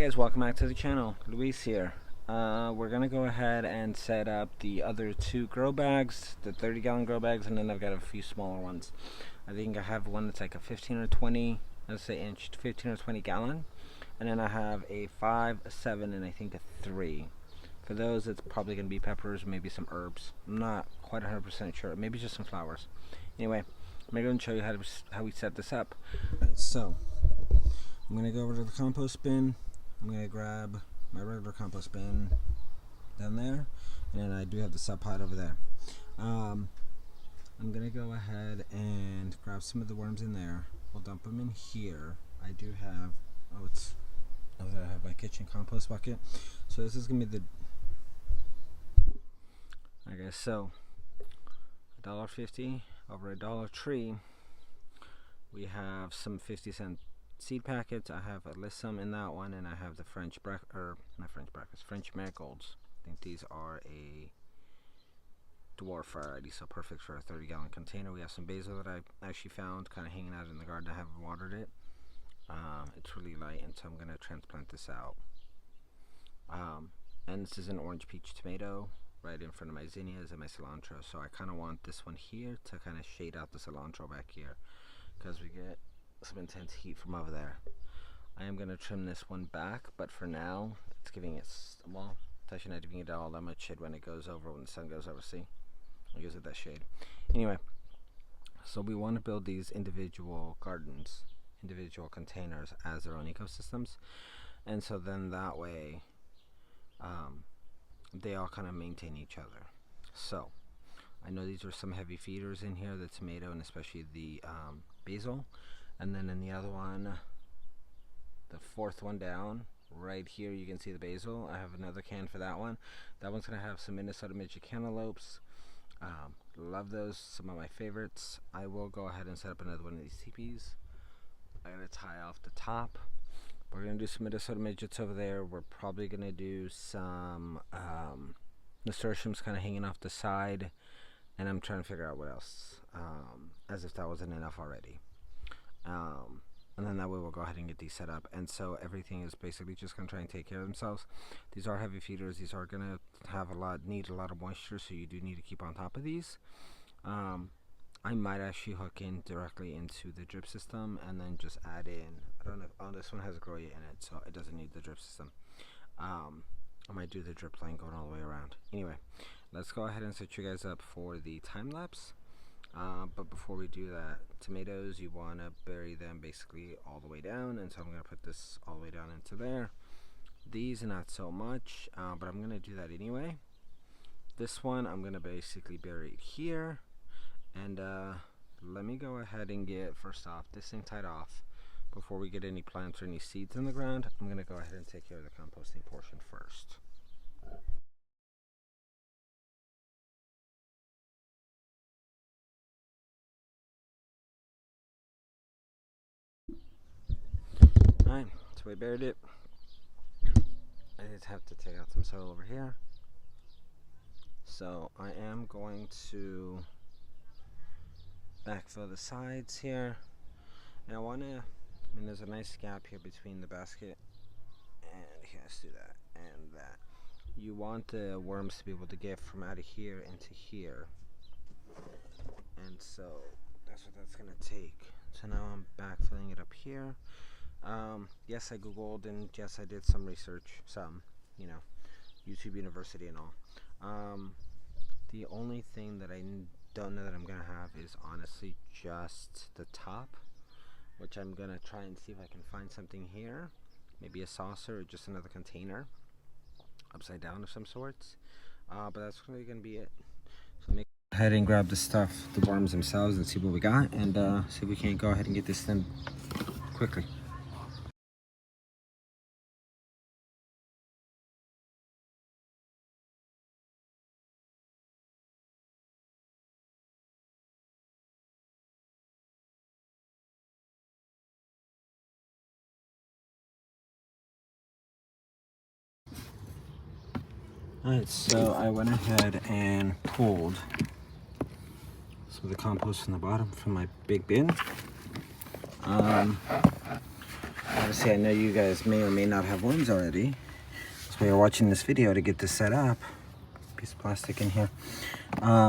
Guys, welcome back to the channel. Luis here. We're gonna go ahead and set up the other two grow bags, the 30-gallon grow bags, and then I've got a few smaller ones. I think I have one that's like a 15 or 20, let's say inch, 15 or 20 gallon, and then I have a 5, a 7, and I think a 3. For those, it's probably gonna be peppers, maybe some herbs. I'm not quite 100% sure. Maybe just some flowers. Anyway, I'm gonna show you how we set this up. So I'm gonna go over to the compost bin. I'm going to grab my regular compost bin down there, and then I do have the sub pot over there. I'm going to go ahead and grab some of the worms in there. We'll dump them in here. I do have, I have my kitchen compost bucket. So this is going to be okay, so $1.50 over a Dollar Tree. We have some 50-cent seed packets. I have Alyssum in that one, and I have the French marigolds. I think these are a dwarf variety, so perfect for a 30-gallon container. We have some basil that I actually found kind of hanging out in the garden. I haven't watered it. It's really light, and so I'm going to transplant this out. And this is an orange peach tomato right in front of my zinnias and my cilantro, so I kind of want this one here to kind of shade out the cilantro back here, because we get some intense heat from over there. I am going to trim this one back, but for now it's giving it, well, it's actually not giving it all that much shade when it goes over, when the sun goes over. See, it gives it that shade. Anyway, so we want to build these individual gardens, individual containers as their own ecosystems, and so then that way they all kind of maintain each other. So I know these are some heavy feeders in here, the tomato and especially the basil. And then in the other one, the fourth one down, right here, you can see the basil. I have another can for that one. That one's going to have some Minnesota Midget cantaloupes. Love those, some of my favorites. I will go ahead and set up another one of these teepees. I'm going to tie off the top. We're going to do some Minnesota Midgets over there. We're probably going to do some nasturtiums kind of hanging off the side. And I'm trying to figure out what else, as if that wasn't enough already. And then that way we'll go ahead and get these set up, and so everything is basically just going to try and take care of themselves. These are heavy feeders. These are going to have need a lot of moisture, so you do need to keep on top of these. I might actually hook in directly into the drip system and then just add in, I don't know, oh, this one has a grow in it, so it doesn't need the drip system. I might do the drip line going all the way around. Anyway, let's go ahead and set you guys up for the time lapse. But before we do that, tomatoes, you want to bury them basically all the way down, and so I'm going to put this all the way down into there. These not so much, but I'm going to do that anyway. This one I'm going to basically bury it here, and let me go ahead and get, first off, this thing tied off before we get any plants or any seeds in the ground. I'm going to go ahead and take care of the composting portion first. Alright, so I buried it. I just have to take out some soil over here. So I am going to backfill the sides here. And I want to, there's a nice gap here between the basket and here, let's do that and that. You want the worms to be able to get from out of here into here. And so that's what that's going to take. So now I'm backfilling it up here. Yes, I googled, and yes, I did some research, YouTube University and all. The only thing that I don't know that I'm gonna have is honestly just the top, which I'm gonna try and see if I can find something here, maybe a saucer or just another container upside down of some sorts, but that's really gonna be it. So go ahead and grab the stuff, the worms themselves, and see what we got, and see if we can't go ahead and get this done quickly. Alright, so I went ahead and pulled some of the compost from the bottom from my big bin. Obviously, I know you guys may or may not have worms already. That's why you're watching this video, to get this set up. Piece of plastic in here.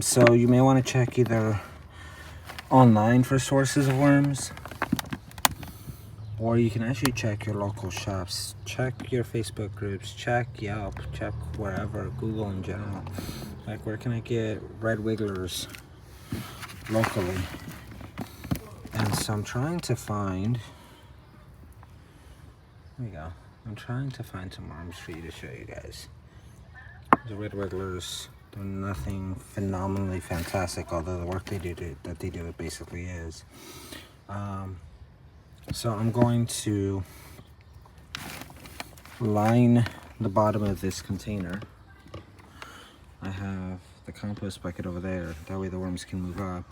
So you may want to check either online for sources of worms, or you can actually check your local shops. Check your Facebook groups, check Yelp, check wherever, Google in general. Like, where can I get red wigglers locally? And so I'm trying to find, there we go. I'm trying to find some worms for you to show you guys. The red wigglers, they're nothing phenomenally fantastic, although the work they do, it basically is. So I'm going to line the bottom of this container. I have the compost bucket over there, that way the worms can move up.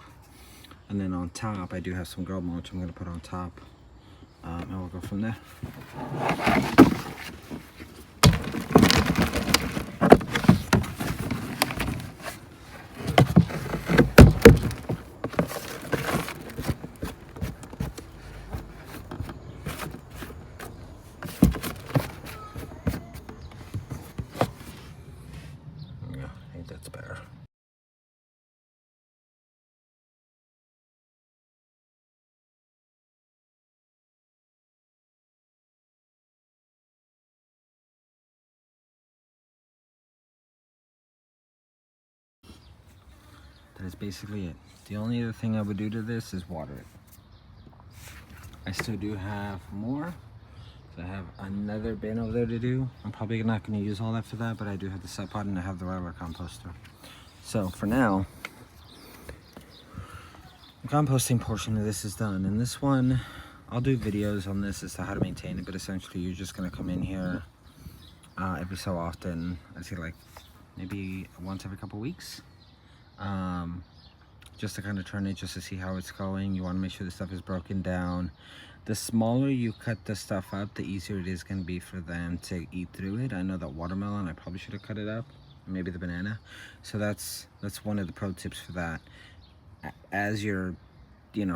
And then on top, I do have some grow mulch I'm going to put on top, and we'll go from there. Yeah, I think that's better. That is basically it. The only other thing I would do to this is water it. I still do have more. So I have another bin over there to do. I'm probably not going to use all that for that, but I do have the set pot and I have the rubber composter. So for now, the composting portion of this is done. And this one, I'll do videos on this as to how to maintain it, but essentially you're just going to come in here every so often. I'd say like maybe once every couple weeks. Just to kind of turn it, just to see how it's going. You want to make sure the stuff is broken down. The smaller you cut the stuff up, the easier it is going to be for them to eat through it. I know that watermelon, I probably should have cut it up, maybe the banana. So that's one of the pro tips for that. As you're,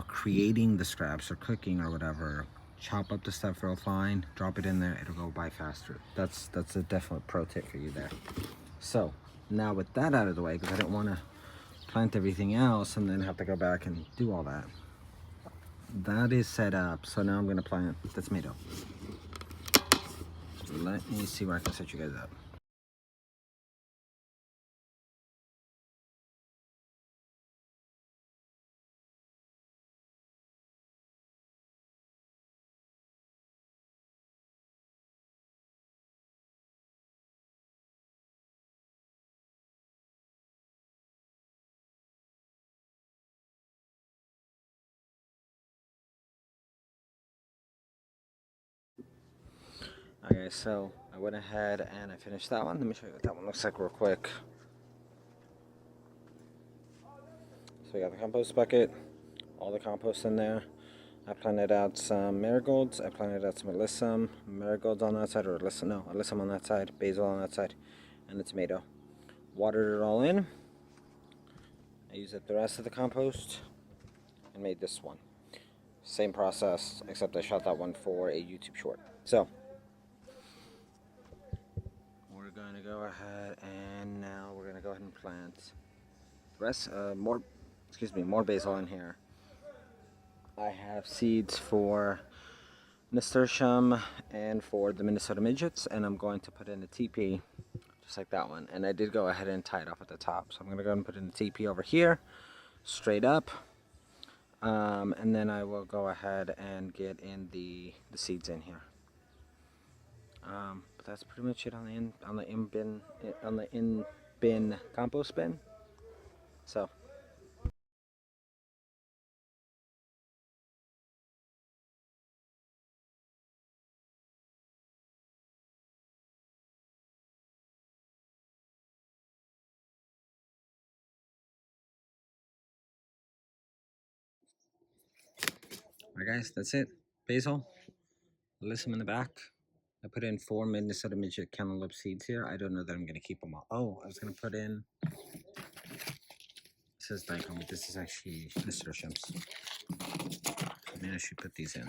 creating the scraps or cooking or whatever, chop up the stuff real fine, drop it in there, it'll go by faster. That's a definite pro tip for you there. So now with that out of the way, because I don't want to plant everything else and then have to go back and do all that. That is set up. So now I'm going to plant the tomato. Let me see where I can set you guys up. Okay, so I went ahead and I finished that one. Let me show you what that one looks like real quick. So we got the compost bucket, all the compost in there. I planted out some marigolds. I planted out some alyssum, marigolds on that side, or alyssum on that side, basil on that side, and the tomato. Watered it all in. I used the rest of the compost and made this one. Same process, except I shot that one for a YouTube short. So we're going to go ahead and now we're going to go ahead and plant the rest, more basil in here. I have seeds for nasturtium and for the Minnesota midgets, and I'm going to put in a teepee just like that one. And I did go ahead and tie it off at the top, so I'm going to go ahead and put in the teepee over here straight up. And then I will go ahead and get in the seeds in here. But that's pretty much it on the in bin compost bin. So alright guys, that's it. Basil, alyssum in the back. I put in 4 Minnesota Midget cantaloupe seeds here. I don't know that I'm going to keep them all. Oh, I was going to put in, it says daikon, but this is actually nasturtiums. Maybe I should put these in.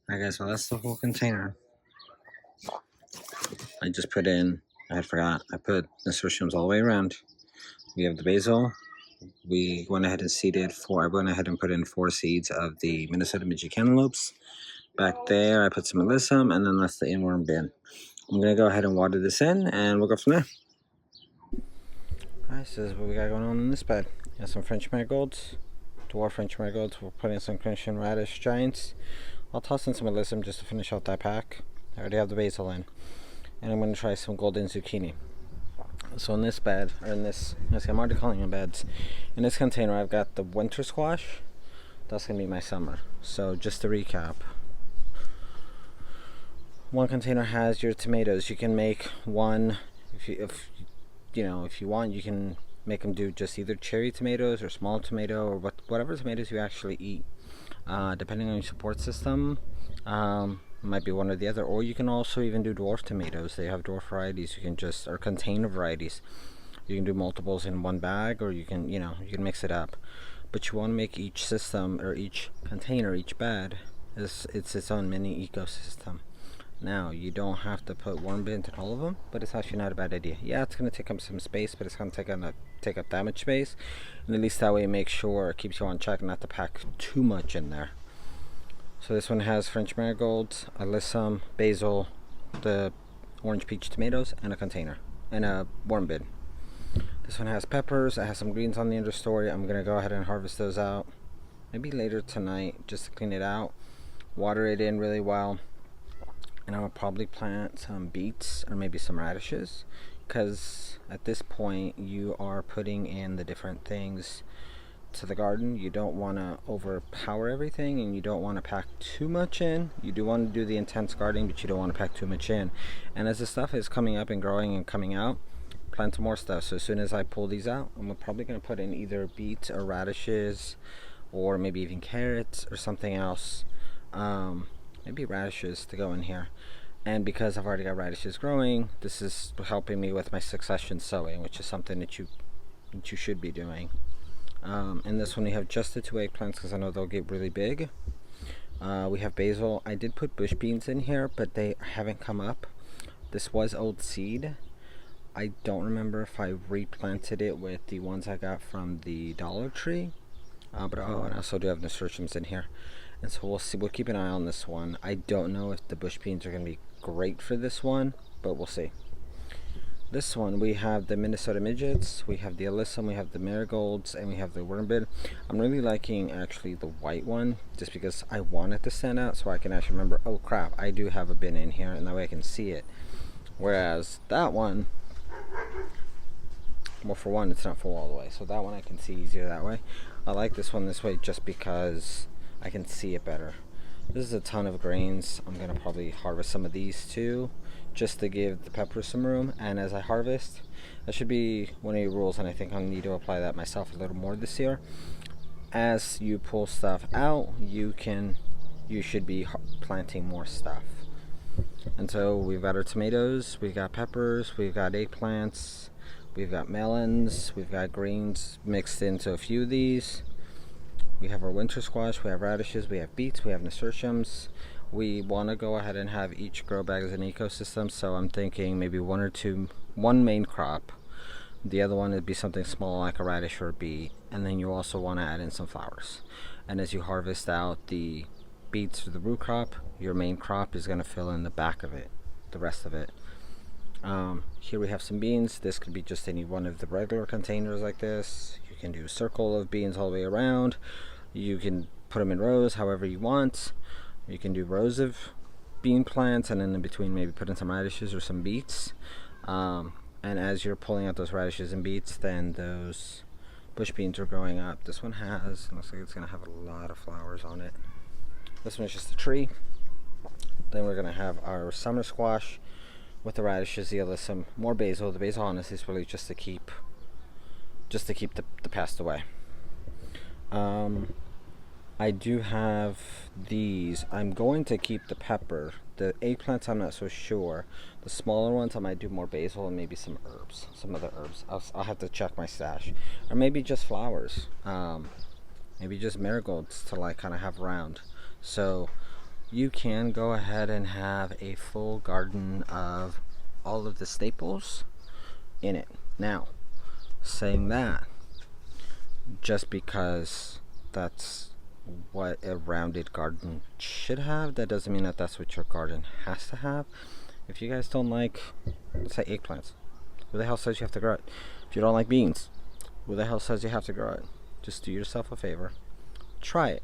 Alright guys, well that's the whole container. I just put in, I forgot, I put nasturtiums all the way around. We have the basil. We went ahead and seeded I went ahead and put in 4 seeds of the Minnesota Midget Cantaloupes. Back there, I put some alyssum, and then that's the inworm bin. I'm going to go ahead and water this in, and we'll go from there. Alright, so this is what we got going on in this bed. We got some French marigolds, dwarf French marigolds. We're putting some Crimson Radish Giants. I'll toss in some alyssum just to finish out that pack. I already have the basil in. And I'm going to try some golden zucchini. So in this bed, or in this, I'm already calling them beds. In this container, I've got the winter squash. That's going to be my summer. So just to recap, one container has your tomatoes. You can make one, if you want, you can make them do just either cherry tomatoes or small tomato or whatever tomatoes you actually eat. Depending on your support system, might be one or the other, or you can also even do dwarf tomatoes. They have dwarf varieties. You can just, or container varieties. You can do multiples in one bag, or you can mix it up. But you want to make each system, or each container, each bed, it's its own mini ecosystem. Now, you don't have to put worm bins in all of them, but it's actually not a bad idea. Yeah, it's going to take up some space, but it's going to take up that much space. And at least that way, make sure it keeps you on track not to pack too much in there. So this one has French marigolds, alyssum, basil, the orange peach tomatoes, and a container, and a worm bin. This one has peppers. It has some greens on the understory. I'm going to go ahead and harvest those out maybe later tonight just to clean it out, water it in really well. And I'll probably plant some beets or maybe some radishes, because at this point you are putting in the different things to the garden. You don't want to overpower everything, and you don't want to pack too much in. You do want to do the intense gardening, but you don't want to pack too much in. And as the stuff is coming up and growing and coming out, plant some more stuff. So as soon as I pull these out, I'm probably going to put in either beets or radishes, or maybe even carrots or something else. Maybe radishes to go in here. And because I've already got radishes growing, this is helping me with my succession sowing, which is something that you should be doing. In this one we have just the 2 eggplants because I know they'll get really big. We have basil. I did put bush beans in here, but they haven't come up. This was old seed. I don't remember if I replanted it with the ones I got from the Dollar Tree. And I also do have nasturtiums in here. And so we'll see. We'll keep an eye on this one. I don't know if the bush beans are going to be great for this one, but we'll see. This one, we have the Minnesota Midgets, we have the alyssum, we have the marigolds, and we have the worm bin. I'm really liking actually the white one, just because I want it to stand out so I can actually remember, oh crap, I do have a bin in here, and that way I can see it. Whereas that one, well, for one, it's not full all the way, so that one I can see easier that way. I like this one this way just because I can see it better. This is a ton of grains. I'm going to probably harvest some of these too, just to give the peppers some room. And as I harvest, that should be one of your rules, and I think I'll need to apply that myself a little more this year. As you pull stuff out, you should be planting more stuff. And so we've got our tomatoes, we've got peppers, we've got eggplants, we've got melons, we've got greens mixed into a few of these. We have our winter squash, we have radishes, we have beets, we have nasturtiums. We want to go ahead and have each grow bag as an ecosystem, so I'm thinking maybe one main crop. The other one would be something small like a radish or a beet, and then you also want to add in some flowers. And as you harvest out the beets or the root crop, your main crop is going to fill in the back of it, the rest of it. Here we have some beans. This could be just any one of the regular containers like this. You can do a circle of beans all the way around. You can put them in rows however you want. You can do rows of bean plants, and then in between maybe put in some radishes or some beets. And as you're pulling out those radishes and beets, then those bush beans are growing up. This one looks like it's going to have a lot of flowers on it. This one is just a tree. Then we're going to have our summer squash with the radishes, the alyssum, more basil. The basil honestly is really just to keep the pest away. I do have these. I'm going to keep the pepper. The eggplants I'm not so sure. The smaller ones I might do more basil and maybe some herbs, some other herbs. I'll have to check my stash, or maybe just flowers. Maybe just marigolds to like kind of have around. So you can go ahead and have a full garden of all of the staples in it. Now, saying that, just because that's what a rounded garden should have, that doesn't mean that that's what your garden has to have. If you guys don't like, say, eggplants, who the hell says you have to grow it? If you don't like beans, who the hell says you have to grow it? Just do yourself a favor, try it,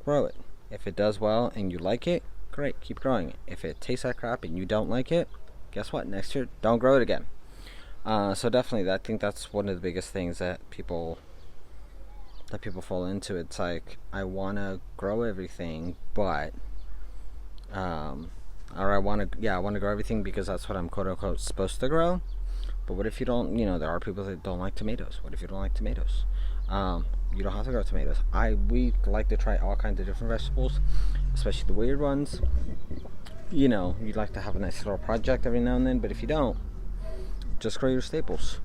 grow it. If it does well and you like it, great, keep growing it. If it tastes like crap and you don't like it, guess what? Next year, don't grow it again. So definitely, I think that's one of the biggest things that people fall into. It's like, I want to grow everything, but or I want to grow everything because that's what I'm quote unquote supposed to grow. But what if you don't? There are people that don't like tomatoes. What if you don't like tomatoes? You don't have to grow tomatoes. We like to try all kinds of different vegetables, especially the weird ones. You'd like to have a nice little project every now and then, but if you don't, just grow your staples.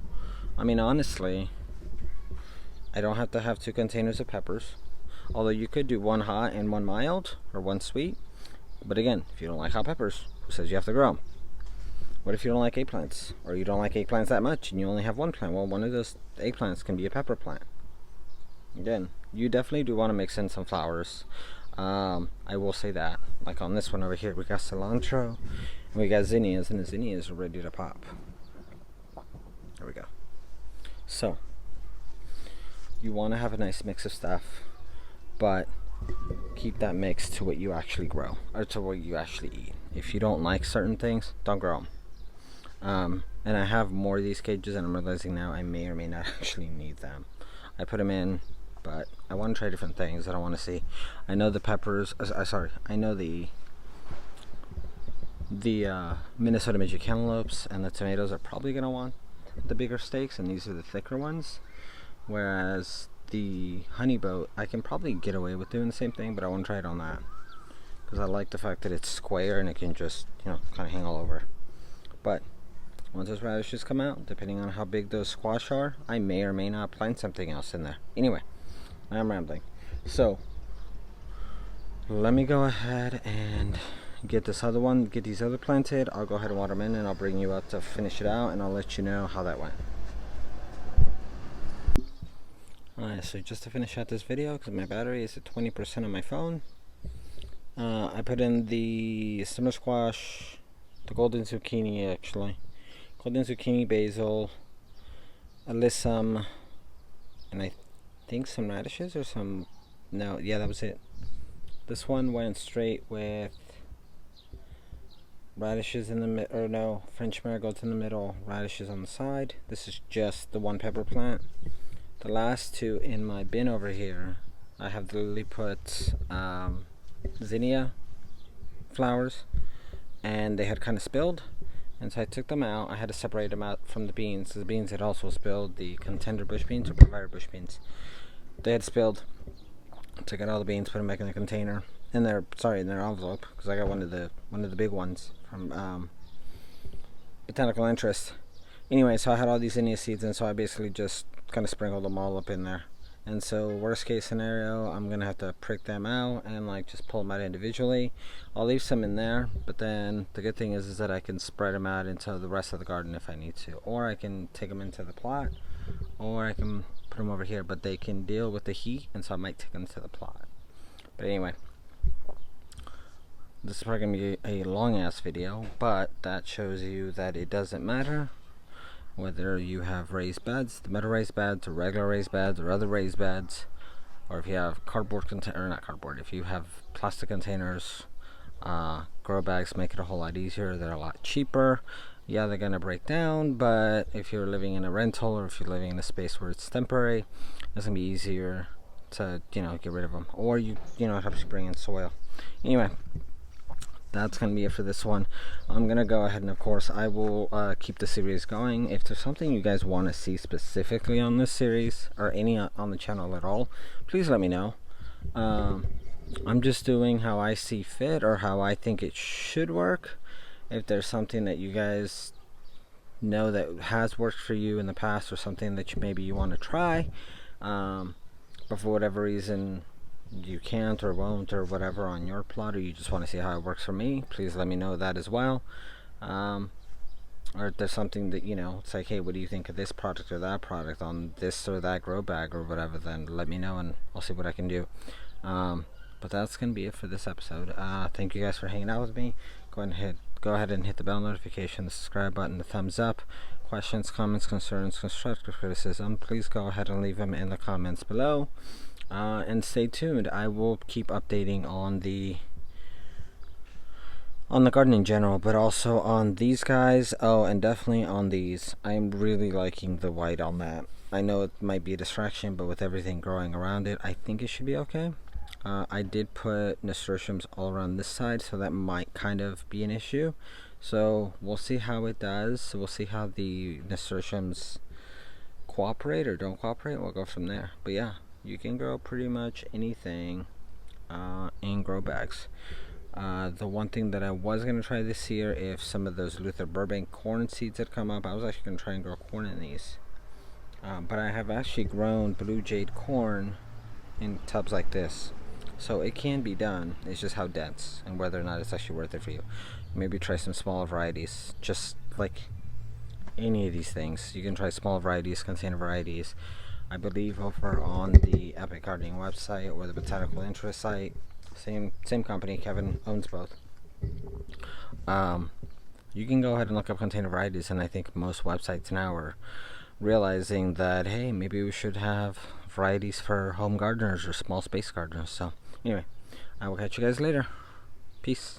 I mean, honestly, I don't have to have 2 containers of peppers, although you could do 1 hot and 1 mild, or 1 sweet. But again, if you don't like hot peppers, who says you have to grow them? What if you don't like eggplants, or you don't like eggplants that much and you only have 1 plant? Well, one of those eggplants can be a pepper plant. Again, you definitely do want to mix in some flowers. I will say that, like on this one over here, we got cilantro and we got zinnias, and the zinnias are ready to pop. There we go. So you want to have a nice mix of stuff, but keep that mix to what you actually grow, or to what you actually eat. If you don't like certain things, don't grow them. And I have more of these cages, and I'm realizing now I may or may not actually need them. I put them in, but I want to try different things that I want to see. I know the peppers, I know the Minnesota Midget cantaloupes and the tomatoes are probably going to want the bigger stakes, and these are the thicker ones. Whereas the honey boat, I can probably get away with doing the same thing, but I want to try it on that because I like the fact that it's square and it can just, kind of hang all over. But once those radishes come out, depending on how big those squash are, I may or may not plant something else in there. Anyway, I'm rambling. So let me go ahead and get these other planted. I'll go ahead and water them in, and I'll bring you out to finish it out, and I'll let you know how that went. Alright, so just to finish out this video, because my battery is at 20% on my phone, I put in the summer squash, the golden zucchini, basil, alyssum, and I think some radishes or some, no, yeah, that was it. This one went straight with radishes in the middle, or no, French marigolds in the middle, radishes on the side. This is just the 1 pepper plant. The last 2 in my bin over here, I have literally put zinnia flowers, and they had kind of spilled, and so I took them out. I had to separate them out from the beans. The beans had also spilled, the contender bush beans or provider bush beans. They had spilled. Took out all the beans, put them back in the container, in their envelope, because I got one of the big ones from Botanical Interest. Anyway, so I had all these zinnia seeds, and so I basically just kind of sprinkled them all up in there. And so worst case scenario, I'm gonna have to prick them out and just pull them out individually. I'll leave some in there, but then the good thing is that I can spread them out into the rest of the garden if I need to, or I can take them into the plot, or I can put them over here. But they can deal with the heat, and so I might take them to the plot. But anyway, this is probably gonna be a long ass video, but that shows you that it doesn't matter whether you have raised beds, the metal raised beds, or regular raised beds, or other raised beds, or if you have if you have plastic containers, grow bags make it a whole lot easier. They're a lot cheaper. Yeah, they're gonna break down, but if you're living in a rental, or if you're living in a space where it's temporary, it's gonna be easier to get rid of them, or it helps you bring in soil. Anyway, that's going to be it for this one. I'm going to go ahead and, of course, I will keep the series going. If there's something you guys want to see specifically on this series, or any on the channel at all, please let me know. I'm just doing how I see fit, or how I think it should work. If there's something that you guys know that has worked for you in the past, or something that maybe you want to try, but for whatever reason you can't or won't or whatever on your plot, or you just want to see how it works for me, please let me know that as well. Or if there's something that, it's like, hey, what do you think of this product or that product on this or that grow bag or whatever, then let me know and I'll see what I can do. But that's going to be it for this episode. Thank you guys for hanging out with me. Go ahead and hit the bell notification, the subscribe button, the thumbs up. Questions, comments, concerns, constructive criticism, please go ahead and leave them in the comments below. And stay tuned. I will keep updating on the garden in general, but also on these guys. Oh, and definitely on these. I'm really liking the white on that. I know it might be a distraction, but with everything growing around it, I think it should be okay. I did put nasturtiums all around this side, so that might kind of be an issue. So we'll see how it does. We'll see how the nasturtiums cooperate or don't cooperate. We'll go from there. But yeah, you can grow pretty much anything in grow bags. The one thing that I was going to try this year, if some of those Luther Burbank corn seeds had come up, I was actually going to try and grow corn in these. But I have actually grown blue jade corn in tubs like this. So it can be done. It's just how dense and whether or not it's actually worth it for you. Maybe try some smaller varieties. Just like any of these things, you can try small varieties, container varieties. I believe over on the Epic Gardening website or the Botanical Interest site, same company, Kevin owns both. You can go ahead and look up container varieties, and I think most websites now are realizing that, hey, maybe we should have varieties for home gardeners or small space gardeners. So anyway, I will catch you guys later. Peace.